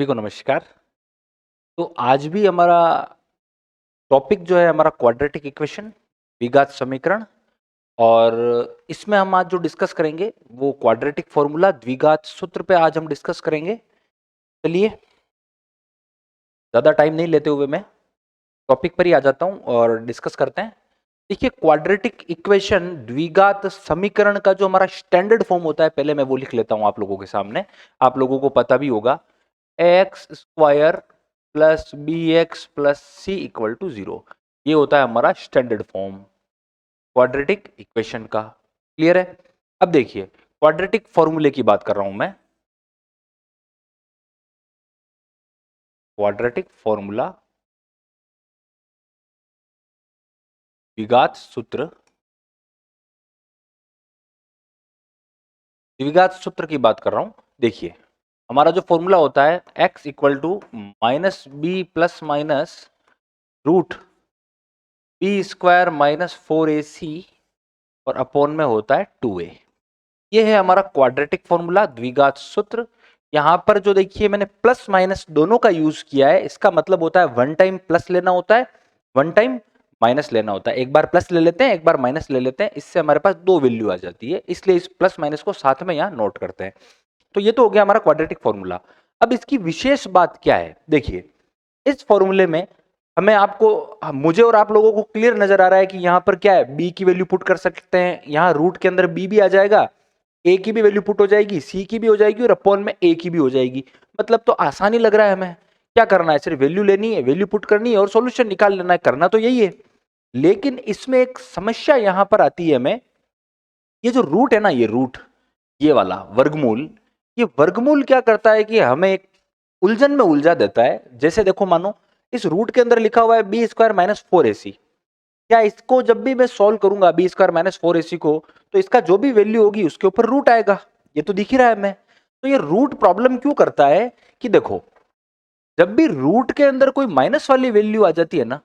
सभी को नमस्कार। तो आज भी हमारा टॉपिक जो है हमारा क्वाड्रेटिक इक्वेशन, द्विघात समीकरण। और इसमें हम आज जो डिस्कस करेंगे वो क्वाड्रेटिक फॉर्मूला, द्विघात सूत्र पे आज हम डिस्कस करेंगे। चलिए ज़्यादा टाइम नहीं लेते हुए मैं टॉपिक पर ही आ जाता हूँ और डिस्कस करते हैं। देखिए, क्वाड्रेटिक इक्वेशन, द्विघात समीकरण का जो हमारा स्टैंडर्ड फॉर्म होता है, पहले मैं वो लिख लेता हूँ आप लोगों के सामने। आप लोगों को पता भी होगा, x square plus b x plus c equal to 0। ये होता है हमारा स्टैंडर्ड फॉर्म क्वाड्रेटिक इक्वेशन का। क्लियर है? अब देखिए, क्वाड्रेटिक फॉर्मूले की बात कर रहा हूं मैं। क्वाड्रेटिक फॉर्मूला, द्विघात सूत्र, द्विघात सूत्र की बात कर रहा हूं। देखिए, हमारा जो फॉर्मूला होता है x equal to minus b plus minus root b square minus 4ac और अपॉन में होता है 2a। ये है हमारा क्वाड्रेटिक फॉर्मूला, द्विघात सूत्र। यहां पर जो देखिए मैंने प्लस माइनस दोनों का यूज किया है, इसका मतलब होता है वन टाइम प्लस लेना होता है, वन टाइम माइनस लेना होता है। एक बार प्लस ले लेते हैं, एक बार माइनस ले लेते हैं, इससे हमारे पास दो वैल्यू आ जाती है, इसलिए इस प्लस माइनस को साथ में यहां नोट करते हैं। तो ये तो हो गया हमारा क्वाड्रेटिक फॉर्मूला। अब इसकी विशेष बात क्या है? देखिए, इस फॉर्मूले में हमें मुझे और आप लोगों को क्लियर नजर आ रहा है कि यहां पर क्या है, बी की वैल्यू पुट कर सकते हैं, यहां रूट के अंदर बी भी आ जाएगा, ए की भी वैल्यू पुट हो जाएगी, सी की भी हो जाएगी और अपॉन में ए की भी हो जाएगी। मतलब तो आसानी लग रहा है हमें। क्या करना है? सिर्फ वैल्यू लेनी है, वैल्यू पुट करनी है और सॉल्यूशन निकाल लेना है। करना तो यही है, लेकिन इसमें एक समस्या यहां पर आती है हमें। ये जो रूट है ना, ये रूट, ये वाला वर्गमूल, ये वर्गमूल क्या करता है कि हमें एक उलझन में उलझा देता है। जैसे देखो, मानो इस रूट के अंदर लिखा हुआ है बी स्क्वायर माइनस 4ac। क्या इसको जब भी मैं सॉल्व करूंगा बी स्क्वायर माइनस 4ac को, तो इसका जो भी वैल्यू होगी उसके ऊपर रूट आएगा। ये तो दिख ही रहा है हमें। तो ये रूट प्रॉब्लम क्यों करता है कि देखो, जब भी रूट के अंदर कोई माइनस वाली वैल्यू आ जाती है ना,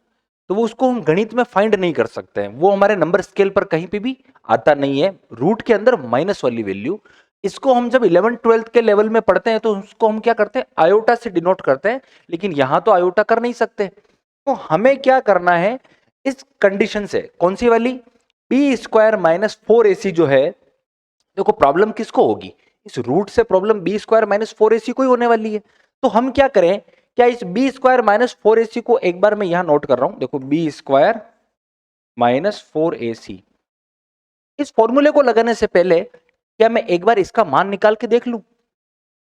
तो वो उसको हम गणित में फाइंड नहीं कर सकते हैं। वो हमारे नंबर स्केल पर कहीं पे भी आता नहीं है, रूट के अंदर माइनस वाली वैल्यू। इसको हम जब 11th 12th के लेवल में पढ़ते हैं तो उसको हम क्या करते हैं, आयोटा से डिनोट करते हैं। लेकिन यहां तो आयोटा कर नहीं सकते। तो हमें क्या करना है इस कंडीशन से? कौन सी वाली? बी स्क्वायर माइनस 4ac जो है। देखो, प्रॉब्लम किसको होगी? इस रूट से problem B square minus 4ac को ही होने वाली है। तो हम क्या करें, क्या इस बी स्क्वायर माइनस 4ac को एक बार मैं यहां नोट कर रहा हूं। देखो, बी स्क्वायर माइनस 4ac, इस फॉर्मूले को लगाने से पहले क्या मैं एक बार इसका मान निकाल के देख लूं?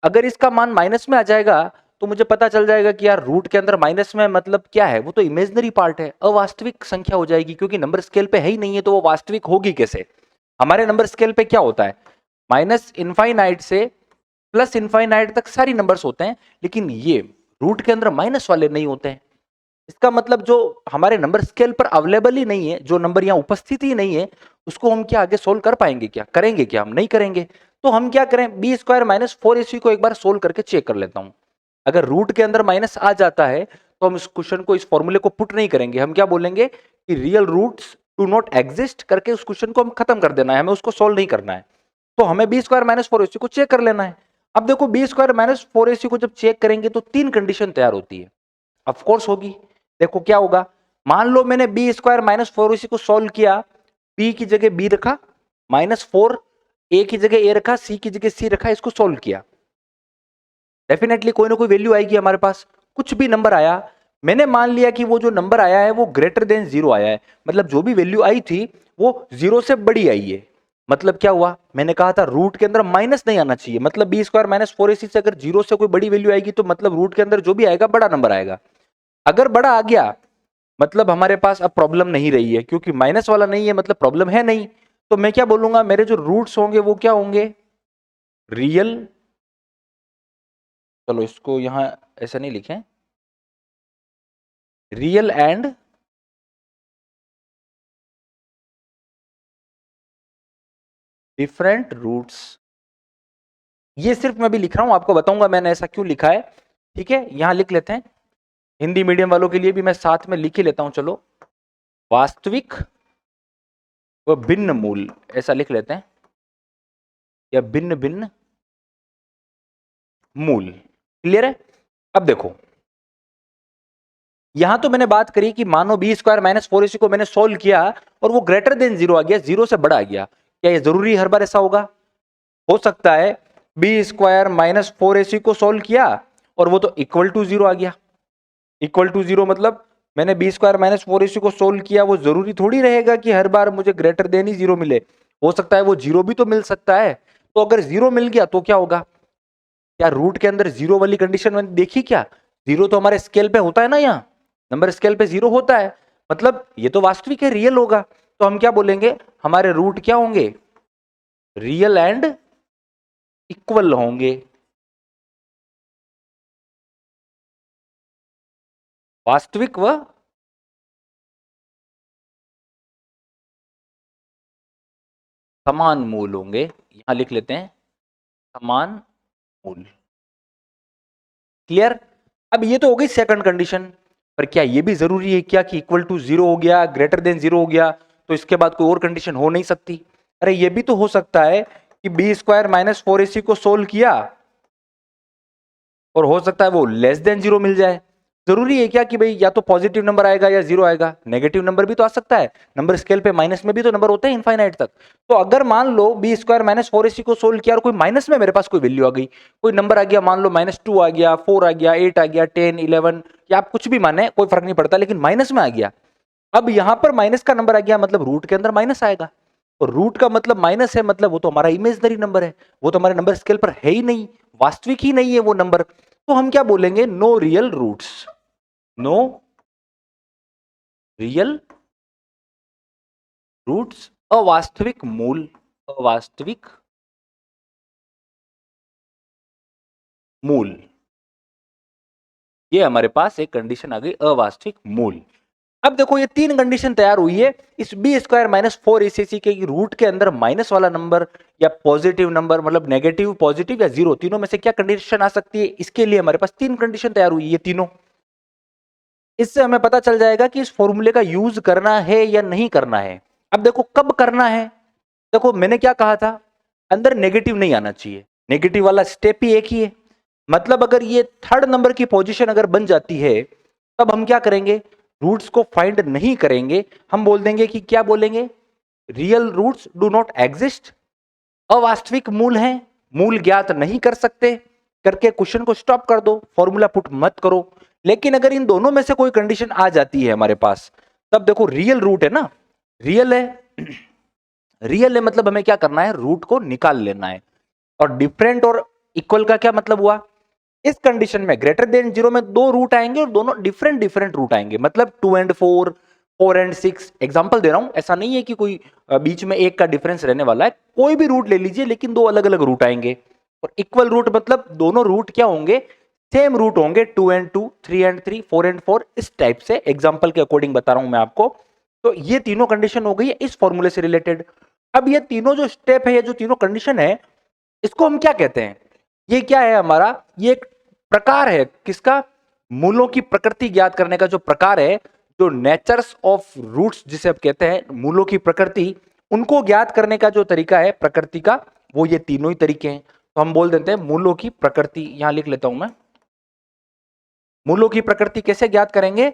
अगर इसका मान माइनस में आ जाएगा तो मुझे पता चल जाएगा कि यार रूट के अंदर माइनस में मतलब क्या है, वो तो इमेजिनरी पार्ट है, अवास्तविक संख्या हो जाएगी, क्योंकि नंबर स्केल पे है ही नहीं है, तो वो वास्तविक होगी कैसे? हमारे नंबर स्केल पे क्या होता है, माइनस इनफाइनाइट से प्लस इनफाइनाइट तक सारी नंबर्स होते हैं, लेकिन ये रूट के अंदर माइनस वाले नहीं होते हैं। इसका मतलब जो हमारे नंबर स्केल पर अवेलेबल ही नहीं है, जो नंबर यहाँ उपस्थित ही नहीं है, उसको हम क्या आगे सोल्व कर पाएंगे? क्या करेंगे? क्या हम नहीं करेंगे। तो हम क्या करें, बी स्क्वायर माइनस 4ac को एक बार सोल्व करके चेक कर लेता हूं। अगर रूट के अंदर माइनस आ जाता है तो हम इस क्वेश्चन को, इस फॉर्मूले को पुट नहीं करेंगे। हम क्या बोलेंगे कि real roots do not exist करके उस क्वेश्चन को हम खत्म कर देना है, हमें उसको सोल्व नहीं करना है। तो हमें बी स्क्वायर माइनस 4ac को चेक कर लेना है। अब देखो, बी स्क्वायर माइनस 4ac को जब चेक करेंगे तो तीन कंडीशन तैयार होती है। ऑफकोर्स होगी। देखो क्या होगा, मान लो मैंने बी स्क्वायर माइनस 4ac को सोल्व किया, बी की जगह बी रखा, माइनस 4, ए की जगह ए रखा, सी की जगह सी रखा, इसको सोल्व किया। डेफिनेटली कोई ना कोई वैल्यू आएगी हमारे पास। कुछ भी नंबर आया, मैंने मान लिया कि वो जो नंबर आया है वो ग्रेटर देन जीरो आया है, मतलब जो भी वैल्यू आई थी वो जीरो से बड़ी आई है। मतलब क्या हुआ, मैंने कहा था रूट के अंदर माइनस नहीं आना चाहिए, मतलब बी स्क्वायर माइनस 4ac से अगर जीरो से कोई बड़ी वैल्यू आएगी तो मतलब रूट के अंदर जो भी आएगा बड़ा नंबर आएगा। अगर बड़ा आ गया मतलब हमारे पास अब प्रॉब्लम नहीं रही है, क्योंकि माइनस वाला नहीं है मतलब प्रॉब्लम है नहीं। तो मैं क्या बोलूंगा, मेरे जो रूट्स होंगे वो क्या होंगे, रियल। चलो इसको यहां ऐसा नहीं लिखें, रियल एंड डिफरेंट रूट्स। ये सिर्फ मैं भी लिख रहा हूं, आपको बताऊंगा मैंने ऐसा क्यों लिखा है। ठीक है, यहां लिख लेते हैं। हिंदी मीडियम वालों के लिए भी मैं साथ में लिख ही लेता हूं। चलो, वास्तविक व भिन्न मूल, ऐसा लिख लेते हैं, या भिन्न भिन्न मूल। क्लियर है? अब देखो यहां तो मैंने बात करी कि मानो बी स्क्वायर माइनस 4ac को मैंने सोल्व किया और वो ग्रेटर देन जीरो आ गया, जीरो से बड़ा आ गया। क्या ये जरूरी हर बार ऐसा होगा? हो सकता है बी स्क्वायर माइनस 4ac को सोल्व किया और वो तो इक्वल टू जीरो आ गया। इक्वल टू जीरो मतलब मैंने बी स्क्वायर माइनस 4ac को सोल्व किया, वो जरूरी थोड़ी रहेगा कि हर बार मुझे ग्रेटर देन ही जीरो मिले। हो सकता है वो जीरो भी तो मिल सकता है। तो अगर जीरो मिल गया तो क्या होगा? क्या रूट के अंदर जीरो वाली कंडीशन मैंने देखी क्या? जीरो तो हमारे स्केल पे होता है ना, यहाँ नंबर स्केल पे जीरो होता है, मतलब ये तो वास्तविक है, रियल होगा। तो हम क्या बोलेंगे? हमारे रूट क्या होंगे? रियल एंड इक्वल होंगे। वास्तविक व समान मूल होंगे। यहां लिख लेते हैं समान मूल। क्लियर? अब ये तो हो गई सेकंड कंडीशन। पर क्या ये भी जरूरी है क्या कि इक्वल टू जीरो हो गया, ग्रेटर देन जीरो हो गया तो इसके बाद कोई और कंडीशन हो नहीं सकती? अरे ये भी तो हो सकता है कि बी स्क्वायर माइनस 4ac को सोल्व किया और हो सकता है वो लेस देन जीरो मिल जाए। जरूरी है क्या कि भाई या तो पॉजिटिव नंबर आएगा या जीरो आएगा? नेगेटिव नंबर भी तो आ सकता है, नंबर स्केल पे माइनस में भी तो नंबर होते हैं इनफाइनाइट तक। तो अगर मान लो बी स्क्वायर माइनस 4ac को सोल्व किया और कोई माइनस में मेरे पास कोई वैल्यू आ गई, कोई नंबर आ गया, मान लो -2 आ गया, 4 आ गया, 8 आ गया, 10, 11 या आप कुछ भी माने, कोई फर्क नहीं पड़ता, लेकिन माइनस में आ गया। अब यहां पर माइनस का नंबर आ गया मतलब रूट के अंदर माइनस आएगा, और रूट का मतलब माइनस है, मतलब वो तो हमारा इमेजनरी नंबर है, वो तो हमारे नंबर स्केल पर है ही नहीं, वास्तविक ही नहीं है वो नंबर। तो हम क्या बोलेंगे? No real roots. No real roots, अवास्तविक मूल। अवास्तविक मूल, ये हमारे पास एक कंडीशन आ गई, अवास्तविक मूल। अब देखो ये तीन कंडीशन तैयार हुई है इस बी स्क्वायर माइनस 4ac के रूट के अंदर माइनस वाला नंबर या पॉजिटिव नंबर, मतलब नेगेटिव, पॉजिटिव या जीरो, तीनों में से क्या कंडीशन आ सकती है? इसके लिए हमारे पास तीन कंडीशन तैयार हुई है, तीनों। इससे हमें पता चल जाएगा कि इस फॉर्मूले का यूज करना है या नहीं करना है। अब देखो कब करना है। देखो मैंने क्या कहा था, अंदर नेगेटिव नहीं आना चाहिए, नेगेटिव वाला स्टेप ही एक ही है। मतलब अगर ये थर्ड नंबर की पोजीशन अगर बन जाती है तब हम क्या करेंगे? रूट्स को फाइंड नहीं करेंगे, हम बोल देंगे कि क्या बोलेंगे? Real roots do not exist, अवास्तविक मूल हैं, मूल ज्ञात नहीं कर सकते, करके क्वेश्चन को स्टॉप कर दो, फॉर्मूला पुट मत करो। लेकिन अगर इन दोनों में से कोई कंडीशन आ जाती है हमारे पास, तब देखो रियल रूट है ना, रियल है, रियल है मतलब हमें क्या करना है? रूट को निकाल लेना है। और डिफरेंट और इक्वल का क्या मतलब हुआ? इस कंडीशन में ग्रेटर देन जीरो में दो रूट आएंगे और दोनों डिफरेंट डिफरेंट रूट आएंगे, मतलब 2 and 4, 4 and 6। एग्जांपल दे रहा हूं, ऐसा नहीं है कि कोई बीच में एक का डिफरेंस रहने वाला है, कोई भी रूट ले लीजिए लेकिन दो अलग अलग रूट आएंगे। और इक्वल रूट मतलब दोनों रूट क्या होंगे? सेम रूट होंगे, 2 and 2, 3 and 3, 4 and 4, इस टाइप से एग्जाम्पल के अकॉर्डिंग बता रहा हूं मैं आपको। तो ये तीनों कंडीशन हो गई है इस फॉर्मूले से रिलेटेड। अब ये तीनों जो स्टेप है, ये जो तीनों कंडीशन है, इसको हम क्या कहते हैं? ये क्या है हमारा? ये एक प्रकार है किसका? मूलों की प्रकृति ज्ञात करने का जो प्रकार है, जो नेचर्स ऑफ रूट्स जिसे आप कहते हैं, मूलों की प्रकृति, उनको ज्ञात करने का जो तरीका है प्रकृति का, वो ये तीनों ही तरीके हैं। तो हम बोल देते हैं मूलों की प्रकृति। यहां लिख लेता हूं मैं, मूलों की प्रकृति कैसे ज्ञात करेंगे?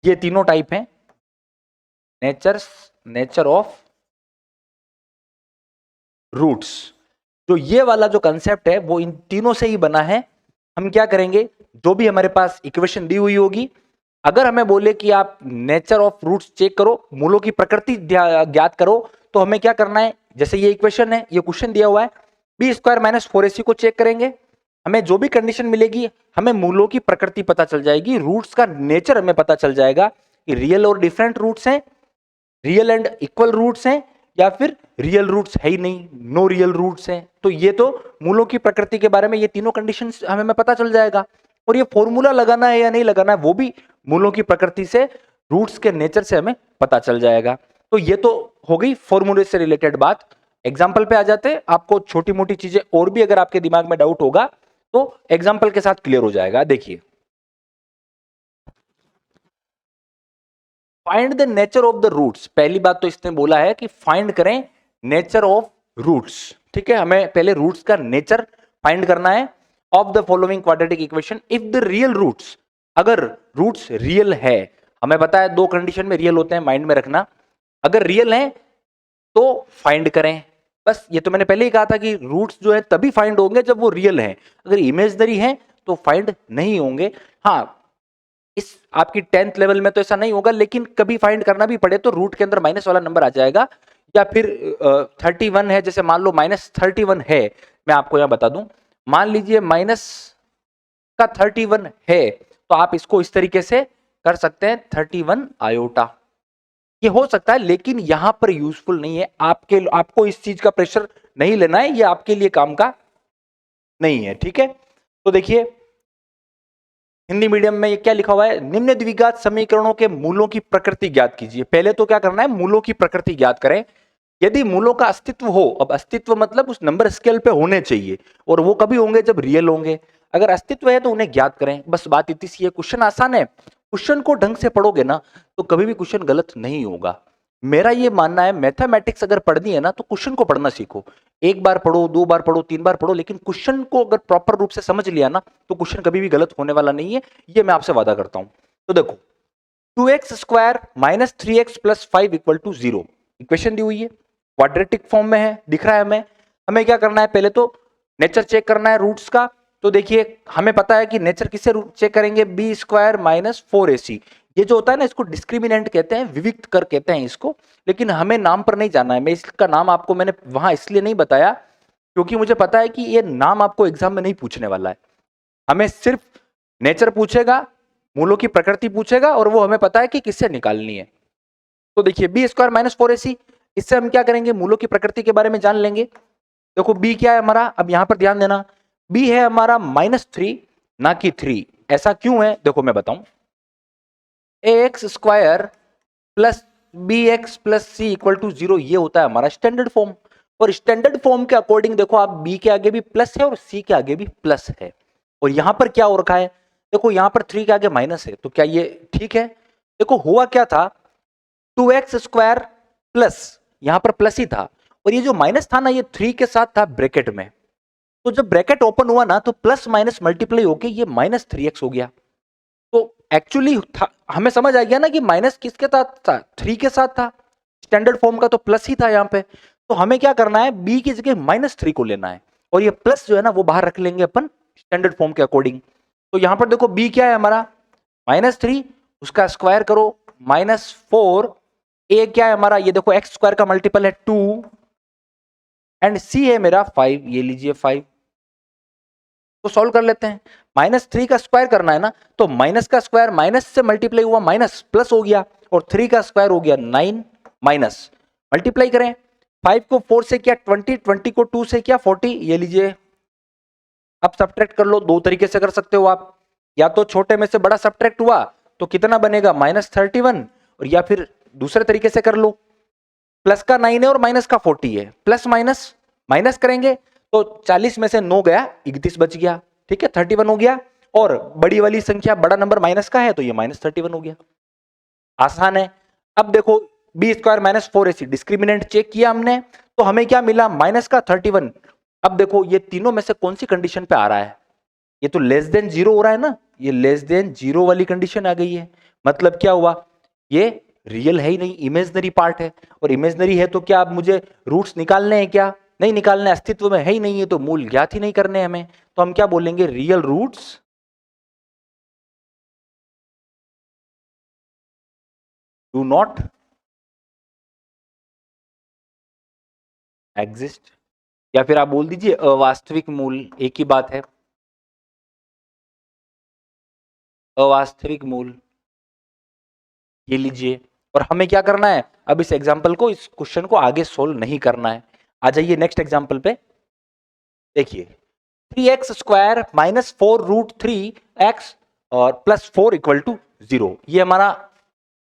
ये तीनों टाइप हैं, नेचर ऑफ रूट्स। तो ये वाला जो कंसेप्ट है वो इन तीनों से ही बना है। हम क्या करेंगे? जो भी हमारे पास इक्वेशन दी हुई होगी, अगर हमें बोले कि आप नेचर ऑफ रूट्स चेक करो, मूलों की प्रकृति ज्ञात करो, तो हमें क्या करना है? जैसे ये इक्वेशन है, ये क्वेश्चन दिया हुआ है, बी स्क्वायर माइनस 4ac को चेक करेंगे, हमें जो भी कंडीशन मिलेगी, हमें मूलों की प्रकृति पता चल जाएगी, रूट्स का नेचर हमें पता चल जाएगा कि रियल और डिफरेंट रूट्स हैं, रियल एंड इक्वल रूट्स हैं, या फिर रियल रूट्स है ही नहीं, नो रियल रूट्स हैं। तो ये तो मूलों की प्रकृति के बारे में ये तीनों कंडीशंस हमें पता चल जाएगा। और ये फॉर्मूला लगाना है या नहीं लगाना है वो भी मूलों की प्रकृति से, रूट्स के नेचर से हमें पता चल जाएगा। तो ये तो हो गई फॉर्मूले से रिलेटेड बात। एग्जाम्पल पे आ जाते हैं, आपको छोटी मोटी चीजें और भी अगर आपके दिमाग में डाउट होगा तो एग्जाम्पल के साथ क्लियर हो जाएगा। देखिए, find the nature of the roots. पहली बात तो इसने बोला है कि फाइंड करें नेचर ऑफ रूट्स। ठीक है, हमें पहले रूट्स का नेचर फाइंड करना है। Of the following quadratic equation if the real roots, अगर रूट्स रियल है, हमें पता है 2 कंडीशन में रियल होते हैं, माइंड में रखना, अगर रियल है तो फाइंड करें। बस ये तो मैंने पहले ही कहा था कि रूट्स जो है तभी फाइंड होंगे जब वो रियल हैं, अगर इमेजिनरी हैं तो फाइंड नहीं होंगे। हाँ, इस आपकी 10th लेवल में तो ऐसा नहीं होगा, लेकिन कभी फाइंड करना भी पड़े तो रूट के अंदर माइनस वाला नंबर आ जाएगा, या फिर 31 है, जैसे मान लो -31 है, मैं आपको यहां बता दूं, मान लीजिए माइनस का 31 है, तो आप इसको इस तरीके से कर सकते हैं 31 आयोटा, ये हो सकता है, लेकिन यहां पर यूजफुल नहीं है, आपको इस चीज का प्रेशर नहीं लेना है, ये आपके लिए काम का नहीं है, ठीक है। तो देखिए हिंदी मीडियम में ये क्या लिखा हुआ है, निम्न द्विघात समीकरणों के मूलों की प्रकृति ज्ञात कीजिए। पहले तो क्या करना है, मूलों की प्रकृति ज्ञात करें। यदि मूलों का अस्तित्व हो, अब अस्तित्व मतलब उस नंबर स्केल पे होने चाहिए, और वो कभी होंगे जब रियल होंगे, अगर अस्तित्व है तो उन्हें ज्ञात करें, बस बात इतनी सी है। क्वेश्चन आसान है, क्वेश्चन को ढंग से पढ़ोगे ना तो कभी भी क्वेश्चन गलत नहीं होगा। मेरा ये मानना है, मैथमेटिक्स अगर पढ़नी है ना तो क्वेश्चन को पढ़ना सीखो, एक बार पढ़ो, 2 बार पढ़ो, 3 बार पढ़ो, लेकिन क्वेश्चन को अगर प्रॉपर रूप से समझ लिया ना तो क्वेश्चन कभी भी गलत होने वाला नहीं है, ये मैं आपसे वादा करता हूं। तो देखो 2x square minus 3x plus 5 equal to 0 equation दी हुई है, क्वाड्रेटिक फॉर्म में है, दिख रहा है हमें क्या करना है, पहले तो नेचर चेक करना है रूट्स का। तो देखिए हमें पता है कि नेचर किससे चेक करेंगे, बी स्क्वायर माइनस 4ac, ये जो होता है ना इसको डिस्क्रिमिनेंट कहते हैं, विविक्त कर कहते हैं इसको, लेकिन हमें नाम पर नहीं जाना है, मैं इसका नाम आपको मैंने वहां इसलिए नहीं बताया क्योंकि मुझे पता है कि ये नाम आपको एग्जाम में नहीं पूछने वाला है, हमें सिर्फ नेचर पूछेगा, मूलों की प्रकृति पूछेगा, और वो हमें पता है कि किससे निकालनी है। तो देखिए बी स्क्वायर माइनस 4ac, इससे हम क्या करेंगे, मूलों की प्रकृति के बारे में जान लेंगे। देखो बी क्या है हमारा, अब यहां पर ध्यान देना, बी है हमारा -3 ना कि 3, ऐसा क्यों है देखो मैं बताऊं, ax square plus bx plus c equal to 0, ये होता है हमारा स्टैंडर्ड फॉर्म, और स्टैंडर्ड फॉर्म के अकॉर्डिंग देखो आप b के आगे भी प्लस है और c के आगे भी प्लस है, और यहां पर क्या हो रखा है, देखो यहां पर 3 के आगे माइनस है, तो क्या ये ठीक है, देखो हुआ क्या था, 2x स्क्वायर प्लस, यहां पर प्लस ही था, और ये जो माइनस था ना ये 3 के साथ था ब्रैकेट में, तो जब ब्रैकेट ओपन हुआ ना तो प्लस माइनस मल्टीप्लाई होके ये -3x हो गया। तो एक्चुअली हमें समझ आ गया ना कि माइनस किसके साथ था, 3 के साथ था, स्टैंडर्ड फॉर्म का तो प्लस ही था यहाँ पे, तो हमें क्या करना है, b की जगह -3 को लेना है, और ये प्लस जो है ना वो बाहर रख लेंगे अपन स्टैंडर्ड फॉर्म के अकॉर्डिंग। तो यहां पर देखो b क्या है हमारा -3, उसका स्क्वायर करो -4, a क्या है हमारा, ये देखो x स्क्वायर का मल्टीपल है 2, एंड c है मेरा 5, ये लीजिए 5। तो सॉल्व कर लेते हैं, -3 का स्क्वायर करना है ना, तो माइनस का स्क्वायर माइनस से मल्टीप्लाई हुआ माइनस प्लस हो गया, और 3 का स्क्वायर हो गया 9 माइनस, मल्टीप्लाई करें, 5 को 4 से किया 20, 20 को 2 से किया 40, ये लीजिए। अब सब्ट्रैक्ट कर लो, 2 तरीके से कर सकते हो आप, या तो छोटे में से बड़ा सब्ट्रैक्ट हुआ तो कितना बनेगा -31, और या फिर दूसरे तरीके से कर लो, प्लस का 9 है और माइनस का 40 है, प्लस माइनस माइनस करेंगे तो 40 में से 9 गया, 31 बच गया, ठीक है 31 हो गया, और बड़ी वाली संख्या बड़ा नंबर माइनस का है तो ये -31 हो गया, आसान है। अब देखो b square minus 4ac discriminant check किया हमने, तो हमें क्या मिला, माइनस का 31। अब देखो ये तीनों में से कौन सी कंडीशन पे आ रहा है, ये तो लेस देन 0 हो रहा है ना, ये लेस देन 0 वाली कंडीशन आ गई है, मतलब क्या हुआ, ये रियल है ही नहीं, इमेजनरी पार्ट है, और इमेजनरी है तो क्या अब मुझे रूट्स निकालने हैं क्या, नहीं निकालने, अस्तित्व में है ही नहीं है तो मूल ज्ञात ही नहीं करने हमें, तो हम क्या बोलेंगे, real roots do not exist, या फिर आप बोल दीजिए अवास्तविक मूल, एक ही बात है, अवास्तविक मूल, ये लीजिए। और हमें क्या करना है, अब इस एग्जाम्पल को, इस क्वेश्चन को आगे सोल्व नहीं करना है, आ जाइए नेक्स्ट एग्जाम्पल पे, देखिए 3x square minus 4 root 3x और प्लस 4 इक्वल टू 0, ये हमारा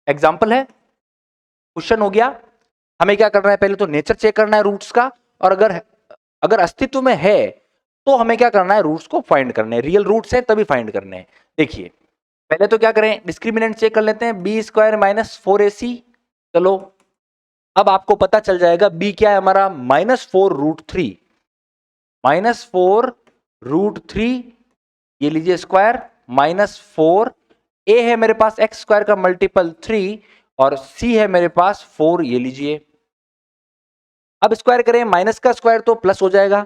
एग्जाम्पल है, क्वेश्चन हो गया। हमें क्या करना है, पहले तो नेचर चेक करना है रूट्स का, और अगर अगर अस्तित्व में है तो हमें क्या करना है, रूट्स को फाइंड करने हैं, रियल रूट्स है तभी फाइंड करने हैं। देखिए पहले तो क्या करें, डिस्क्रिमिनेंट चेक कर लेते हैं, बी स्क्वायर माइनस 4ac, चलो अब आपको पता चल जाएगा b क्या है हमारा, -4 रूट 3, -4 रूट 3 ये लीजिए स्क्वायर माइनस 4, ए है मेरे पास एक्स स्क्वायर का मल्टीपल 3 और सी है मेरे पास 4, ये लीजिए। अब स्क्वायर करें, माइनस का स्क्वायर तो प्लस हो जाएगा,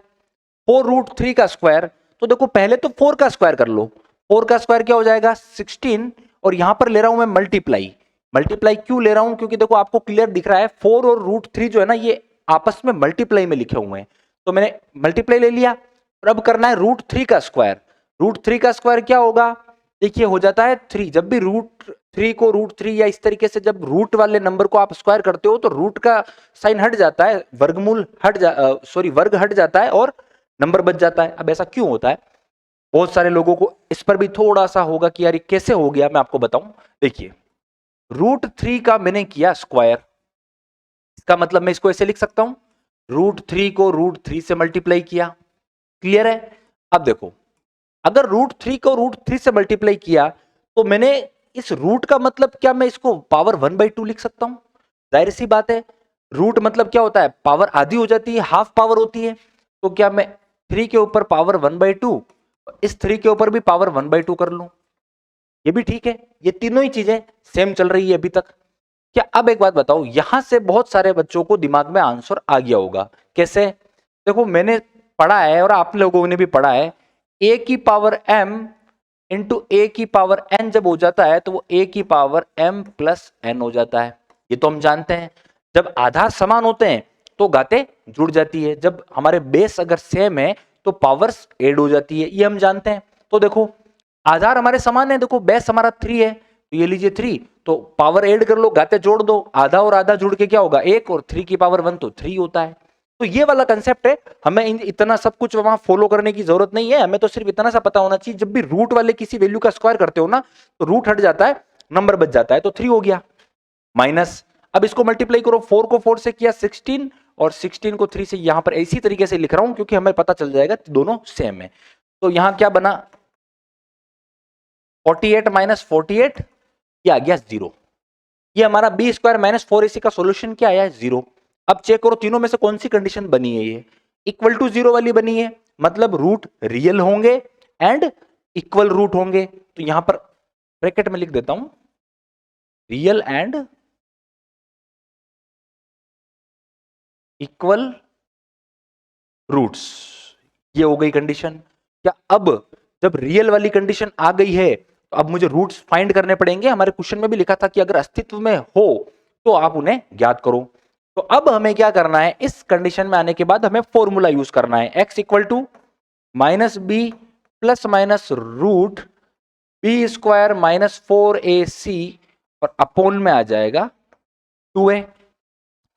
4 रूट 3 का स्क्वायर, तो देखो पहले तो 4 का स्क्वायर कर लो, 4 का स्क्वायर क्या हो जाएगा 16, और यहां पर ले रहा हूं मैं मल्टीप्लाई। मल्टीप्लाई क्यों ले रहा हूं, क्योंकि देखो आपको क्लियर दिख रहा है 4 और रूट 3 जो है ना ये आपस में मल्टीप्लाई में लिखे हुए हैं, तो मैंने मल्टीप्लाई ले लिया। और अब करना है रूट 3 का स्क्वायर। रूट 3 का स्क्वायर क्या होगा, देखिए हो जाता है 3। जब भी रूट 3 को रूट 3 या इस तरीके से जब रूट वाले नंबर को आप स्क्वायर करते हो तो रूट का साइन हट जाता है, वर्गमूल वर्ग हट जाता है और नंबर बच जाता है। अब ऐसा क्यों होता है, बहुत सारे लोगों को इस पर भी थोड़ा सा होगा कि यार ये कैसे हो गया, मैं आपको बताऊं। देखिए रूट 3 का मैंने किया स्क्वायर, इसका मतलब मैं इसको ऐसे लिख सकता हूं, रूट 3 को रूट 3 से मल्टीप्लाई किया। क्लियर है। अब देखो अगर रूट 3 को रूट 3 से मल्टीप्लाई किया तो मैंने इस रूट का मतलब क्या मैं इसको पावर 1/2 लिख सकता हूं, जाहिर सी बात है। रूट मतलब क्या होता है, पावर आधी हो जाती है, हाफ पावर होती है। तो क्या मैं 3 के ऊपर पावर 1/2, इस 3 के ऊपर भी पावर 1/2 कर लूं, ये भी ठीक है। ये तीनों ही चीजें सेम चल रही है अभी तक। क्या अब एक बात बताओ, यहां से बहुत सारे बच्चों को दिमाग में आंसर आ गया होगा, कैसे। देखो मैंने पढ़ा है और आप लोगों ने भी पढ़ा है, ए की पावर m इंटू ए की पावर n जब हो जाता है तो वो ए की पावर m प्लस n हो जाता है। ये तो हम जानते हैं, जब आधार समान होते हैं तो घातें जुड़ जाती है, जब हमारे बेस अगर सेम है तो पावर्स ऐड हो जाती है, ये हम जानते हैं। तो देखो आधार हमारे समान है, देखो बेस हमारा 3 है तो ये लीजिए 3, तो पावर ऐड कर लो, घाते जोड़ दो, आधा और आधा जुड़ के क्या होगा 1, और 3 की पावर 1 तो 3 होता है। तो ये वाला कंसेप्ट है, हमें इतना सब कुछ वहां फॉलो करने की जरूरत नहीं है, हमें तो सिर्फ इतना सा पता होना चाहिए, जब भी रूट वाले किसी वैल्यू का स्क्वायर करते हो ना तो रूट हट जाता है, नंबर बच जाता है, तो 3 हो गया माइनस। अब इसको मल्टीप्लाई करो, 4 को 4 से किया 16, और 16 को 3 से, यहां पर इसी तरीके से लिख रहा हूं क्योंकि हमें पता चल जाएगा दोनों सेम है। तो यहां क्या बना 48 माइनस 48, ये आ गया 0। ये हमारा बी स्क्वायर माइनस 4ac का सॉल्यूशन क्या आया है 0। अब चेक करो तीनों में से कौन सी कंडीशन बनी है, ये इक्वल टू 0 वाली बनी है, मतलब रूट रियल होंगे एंड इक्वल रूट होंगे। तो यहां पर ब्रैकेट में लिख देता हूं रियल एंड इक्वल रूट्स, ये हो गई कंडीशन। क्या अब जब रियल वाली कंडीशन आ गई है तो अब मुझे रूट्स फाइंड करने पड़ेंगे। हमारे क्वेश्चन में भी लिखा था कि अगर अस्तित्व में हो तो आप उन्हें ज्ञात करो। तो अब हमें क्या करना है, इस कंडीशन में आने के बाद हमें फॉर्मूला यूज करना है, x equal to minus b plus minus root b square minus 4ac और अपोन में आ जाएगा 2a।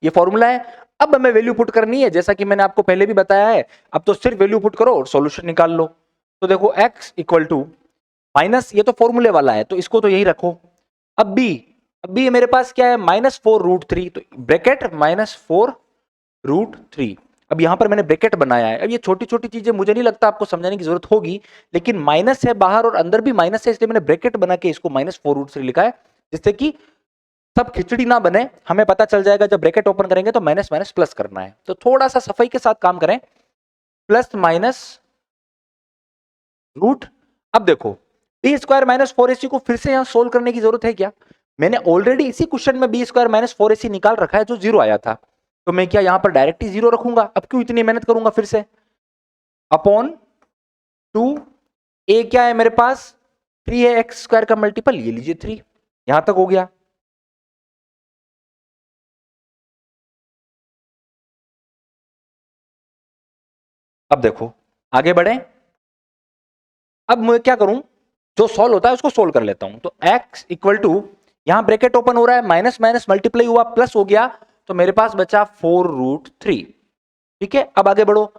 ये फॉर्मूला है। अब हमें वैल्यू पुट करनी है, जैसा कि मैंने आपको पहले भी बताया है, अब तो सिर्फ वैल्यू पुट करो और सॉल्यूशन निकाल लो। तो देखो x इक्वल टू माइनस, ये तो फॉर्मूले वाला है तो इसको तो यही रखो। अब b मेरे पास क्या है -4√3, तो ब्रैकेट -4√3। अब यहां पर मैंने ब्रैकेट बनाया है। अब ये छोटी छोटी चीजें मुझे नहीं लगता आपको समझाने की जरूरत होगी, लेकिन माइनस है बाहर और अंदर भी माइनस है, इसलिए मैंने ब्रैकेट बना के इसको -4√3 लिखा है, जिससे कि सब खिचड़ी ना बने, हमें पता चल जाएगा जब ब्रैकेट ओपन करेंगे तो माइनस माइनस प्लस करना है। तो थोड़ा सा सफाई के साथ काम करें, प्लस माइनस रूट। अब देखो बी स्क्वायर माइनस 4ac को फिर से यहां सोल्व करने की जरूरत है क्या, मैंने ऑलरेडी इसी क्वेश्चन में बी स्क्वायर माइनस 4ac निकाल रखा है जो 0 आया था, तो मैं क्या यहां पर डायरेक्ट ही 0 रखूंगा, अब क्यों इतनी मेहनत करूंगा फिर से। अपॉन 2 ए क्या है मेरे पास 3 है, एक्स स्क्वायर का मल्टीपल, ये लीजिए 3, यहां तक हो गया। अब देखो आगे बढ़े, अब मैं क्या करूं, जो सॉल्व होता है उसको सोल्व कर लेता हूं। तो x इक्वल टू, यहां ब्रैकेट ओपन हो रहा है, माइनस माइनस मल्टीप्लाई हुआ प्लस हो गया, तो मेरे पास बचा 4√3। ठीक है, अब आगे बढ़ो,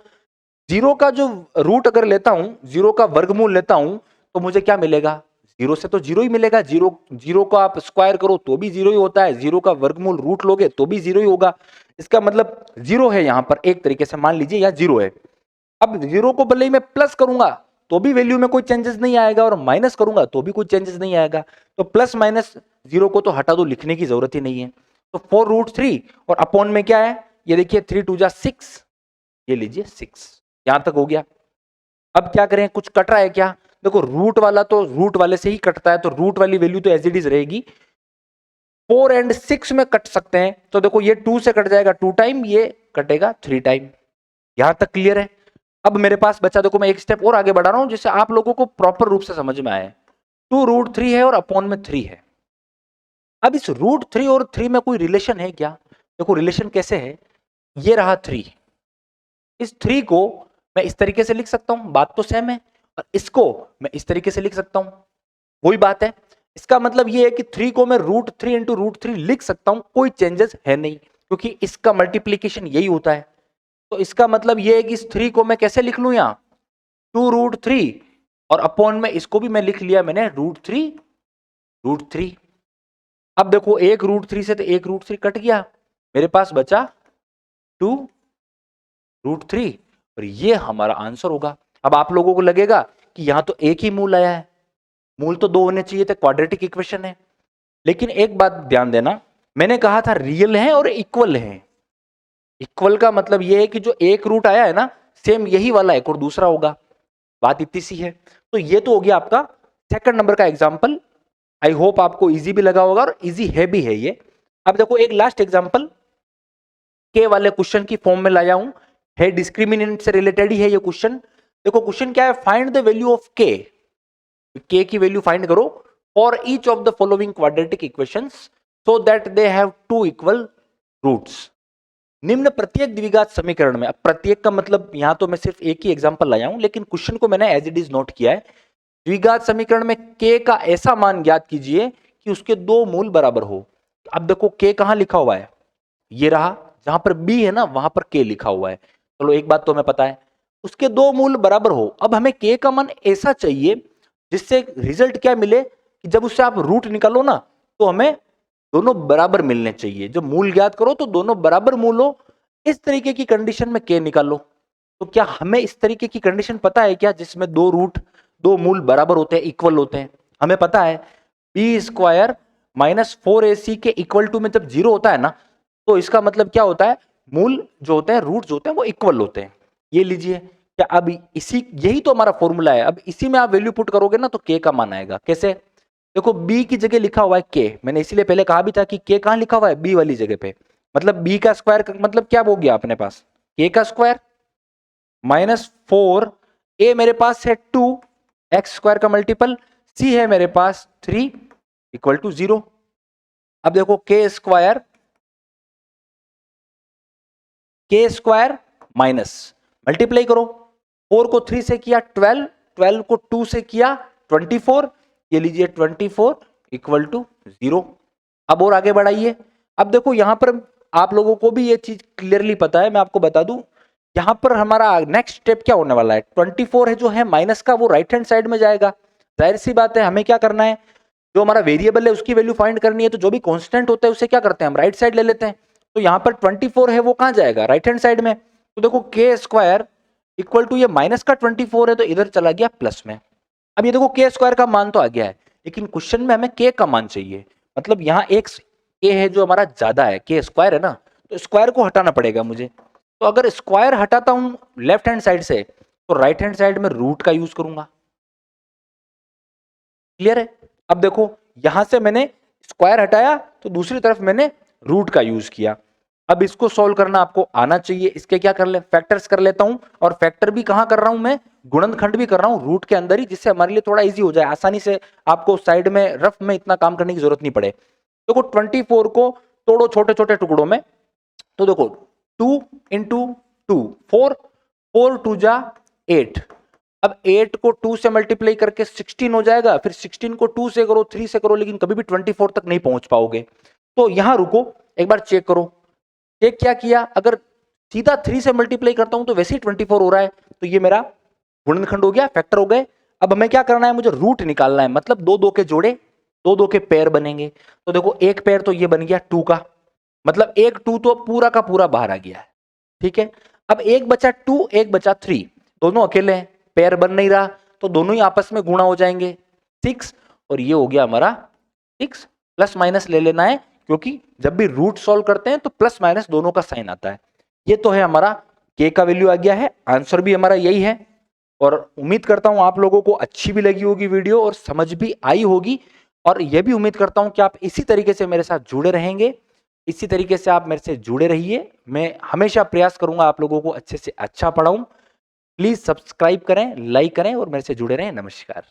जीरो का जो रूट अगर लेता हूं, जीरो का वर्गमूल लेता हूं तो मुझे क्या मिलेगा, जीरो से तो जीरो ही मिलेगा, जीरो जीरो को आप स्क्वायर करो तो भी जीरो ही होता है, जीरो का वर्गमूल रूट लोगे तो भी जीरो ही होगा। इसका मतलब जीरो है यहां पर, एक तरीके से मान लीजिए यहां जीरो है। अब जीरो को भले ही मैं प्लस करूंगा तो भी वैल्यू में कोई चेंजेस नहीं आएगा, और माइनस करूंगा तो भी कोई चेंजेस नहीं आएगा। तो प्लस माइनस जीरो को तो हटा दो, लिखने की जरूरत ही नहीं है। तो 4√3 और अपॉन में क्या है, ये देखिए 3 2 जा 6, ये लीजिए 6, यहां तक हो गया। अब क्या करें, कुछ कट रहा है क्या? देखो रूट वाला तो रूट वाले से ही कटता है, तो रूट वाली वैल्यू तो एज इट इज रहेगी। 4 एंड 6 में कट सकते हैं, तो देखो ये 2 से कट जाएगा 2 टाइम, ये कटेगा 3 टाइम। यहां तक क्लियर है? अब मेरे पास बचा, देखो मैं एक स्टेप और आगे बढ़ा रहा हूं जिससे आप लोगों को प्रॉपर रूप से समझ में आए। 2√3 है और अपॉन में 3 है। अब इस √3 और 3 में कोई रिलेशन है क्या? देखो रिलेशन कैसे है, ये रहा 3, इस 3 को मैं इस तरीके से लिख सकता हूं, बात तो सेम है, और इसको मैं इस तरीके से लिख सकता हूं, वही बात है। इसका मतलब ये है कि 3 को मैं √3 इंटू √3 लिख सकता हूं, कोई चेंजेस है नहीं, क्योंकि इसका मल्टीप्लीकेशन यही होता है। तो इसका मतलब ये है कि इस 3 को मैं कैसे लिख लूं, यहां 2√3 और अपॉन में इसको भी मैं लिख लिया मैंने √3। अब देखो एक √3 से तो एक √3 कट गया, मेरे पास बचा 2√3 और ये हमारा आंसर होगा। अब आप लोगों को लगेगा कि यहां तो एक ही मूल आया है, मूल तो 2 होने चाहिए थे, क्वाड्रेटिक इक्वेशन है। लेकिन एक बात ध्यान देना, मैंने कहा था रियल है और इक्वल है। इक्वल का मतलब यह है कि जो एक रूट आया है ना, सेम यही वाला एक और दूसरा होगा, बात इतनी सी है। तो ये तो हो गया आपका सेकंड नंबर का एग्जांपल। आई होप आपको इजी भी लगा होगा और इजी है भी है ये। अब देखो एक लास्ट एग्जांपल के वाले क्वेश्चन की फॉर्म में लाया हूं, है डिस्क्रिमिनेंट से रिलेटेड ही है ये क्वेश्चन। देखो क्वेश्चन क्या है, find the value of k की वैल्यू फाइंड करो for each of the following quadratic equations so that they have 2 equal roots. निम्न प्रत्येक द्विघात समीकरण में, अब प्रत्येक का मतलब यहां तो मैं सिर्फ एक ही एग्जांपल लाया हूं, लेकिन क्वेश्चन को मैंने एज इट इज नोट किया है। द्विघात समीकरण में के का ऐसा मान ज्ञात कीजिए कि उसके 2 मूल बराबर हो। अब देखो के कहां लिखा हुआ है, ये रहा, जहां पर बी है ना वहां पर के लिखा हुआ है। चलो एक बात तो हमें पता है, उसके 2 मूल बराबर हो। अब हमें के का मान ऐसा चाहिए जिससे रिजल्ट क्या मिले कि जब उससे आप रूट निकालो ना, तो हमें दोनों बराबर मिलने चाहिए। जब मूल ज्ञात करो तो दोनों बराबर मूल हो, इस तरीके की कंडीशन में के निकालो। तो क्या हमें इस तरीके की कंडीशन पता है क्या, जिसमें 2 मूल बराबर होते हैं, इक्वल होते हैं? हमें पता है b² माइनस 4ac के इक्वल टू में जब 0 होता है ना, तो इसका मतलब क्या होता है, मूल जो होते हैं, रूट जो होते हैं वो इक्वल होते हैं। ये लीजिए, क्या अब इसी, यही तो हमारा फॉर्मूला है। अब इसी में आप वैल्यू पुट करोगे ना तो के का मान आएगा। कैसे? देखो b की जगह लिखा हुआ है के, मैंने इसीलिए पहले कहा भी था कि के कहां लिखा हुआ है, b वाली जगह पे। मतलब b का स्क्वायर मतलब क्या हो गया अपने पास, के का स्क्वायर माइनस 4, a मेरे पास है 2, x² का मल्टीपल, c है मेरे पास 3 इक्वल टू 0। अब देखो के स्क्वायर माइनस मल्टीप्लाई करो, 4 को 3 से किया 12, 12 को 2 से किया 24, ये लीजिए 24 इक्वल टू 0। अब और आगे बढ़ाइए। अब देखो यहां पर आप लोगों को भी ये चीज क्लियरली पता है, मैं आपको बता दूं, यहां पर हमारा नेक्स्ट स्टेप क्या होने वाला है, 24 है जो है माइनस का, वो राइट हैंड साइड में जाएगा। जाहिर सी बात है, हमें क्या करना है, जो हमारा वेरिएबल है उसकी वैल्यू फाइंड करनी है, तो जो भी कांस्टेंट होता है उसे क्या करते हैं, हम राइट साइड ले लेते हैं। तो यहाँ पर 24 है वो कहां जाएगा, राइट हैंड साइड में। तो देखो के स्क्वायर इक्वल टू, ये माइनस का 24 है तो इधर चला गया प्लस में। अब ये देखो के स्क्वायर का मान तो आ गया है, लेकिन क्वेश्चन में हमें के का मान चाहिए। मतलब यहाँ एक के है जो हमारा ज्यादा है, के स्क्वायर है ना, तो स्क्वायर को हटाना पड़ेगा मुझे। तो अगर स्क्वायर हटाता हूं लेफ्ट हैंड साइड से, तो राइट हैंड साइड में रूट का यूज करूंगा। क्लियर है? अब देखो यहां से मैंने स्क्वायर हटाया तो दूसरी तरफ मैंने रूट का यूज किया। अब इसको सॉल्व करना आपको आना चाहिए। इसके क्या कर ले, फैक्टर्स कर लेता हूं, और फैक्टर भी कहां कर रहा हूं मैं, गुणनखंड भी कर रहा हूं रूट के अंदर ही, जिससे हमारे लिए थोड़ा इजी हो जाए, आसानी से आपको साइड में रफ में इतना काम करने की जरूरत नहीं पड़े। देखो 24 को तोड़ो छोटे छोटे टुकड़ों में, तो देखो 2 इंटू 2 4, 4 2 जा 8। अब 8 को 2 से मल्टीप्लाई करके 16 हो जाएगा, फिर 16 को 2 से करो, 3 से करो, लेकिन कभी भी 24 तक नहीं पहुंच पाओगे। तो यहां रुको, एक बार चेक करो। चेक क्या किया, अगर सीधा 3 से मल्टीप्लाई करता हूं तो वैसे ही 24 हो रहा है, तो ये मेरा गुणनखंड हो गया, फैक्टर हो गए। अब हमें क्या करना है, मुझे रूट निकालना है, मतलब 2 2 के जोड़े, 2 2 के पेयर बनेंगे। तो देखो एक पेयर तो ये बन गया 2 का, मतलब एक 2 तो पूरा का पूरा बाहर आ गया है। ठीक है, अब एक बचा 2, एक बचा 3, दोनों अकेले हैं, पेयर बन नहीं रहा, तो दोनों ही आपस में गुणा हो जाएंगे 6, और ये हो गया हमारा 6। प्लस माइनस ले लेना है, क्योंकि जब भी रूट सॉल्व करते हैं तो प्लस माइनस दोनों का साइन आता है। ये तो है हमारा के का वैल्यू आ गया है, आंसर भी हमारा यही है। और उम्मीद करता हूं आप लोगों को अच्छी भी लगी होगी वीडियो और समझ भी आई होगी, और यह भी उम्मीद करता हूं कि आप इसी तरीके से मेरे साथ जुड़े रहेंगे, इसी तरीके से आप मेरे से जुड़े रहिए। मैं हमेशा प्रयास करूंगा आप लोगों को अच्छे से अच्छा पढ़ाऊं। प्लीज सब्सक्राइब करें, लाइक करें और मेरे से जुड़े रहें। नमस्कार।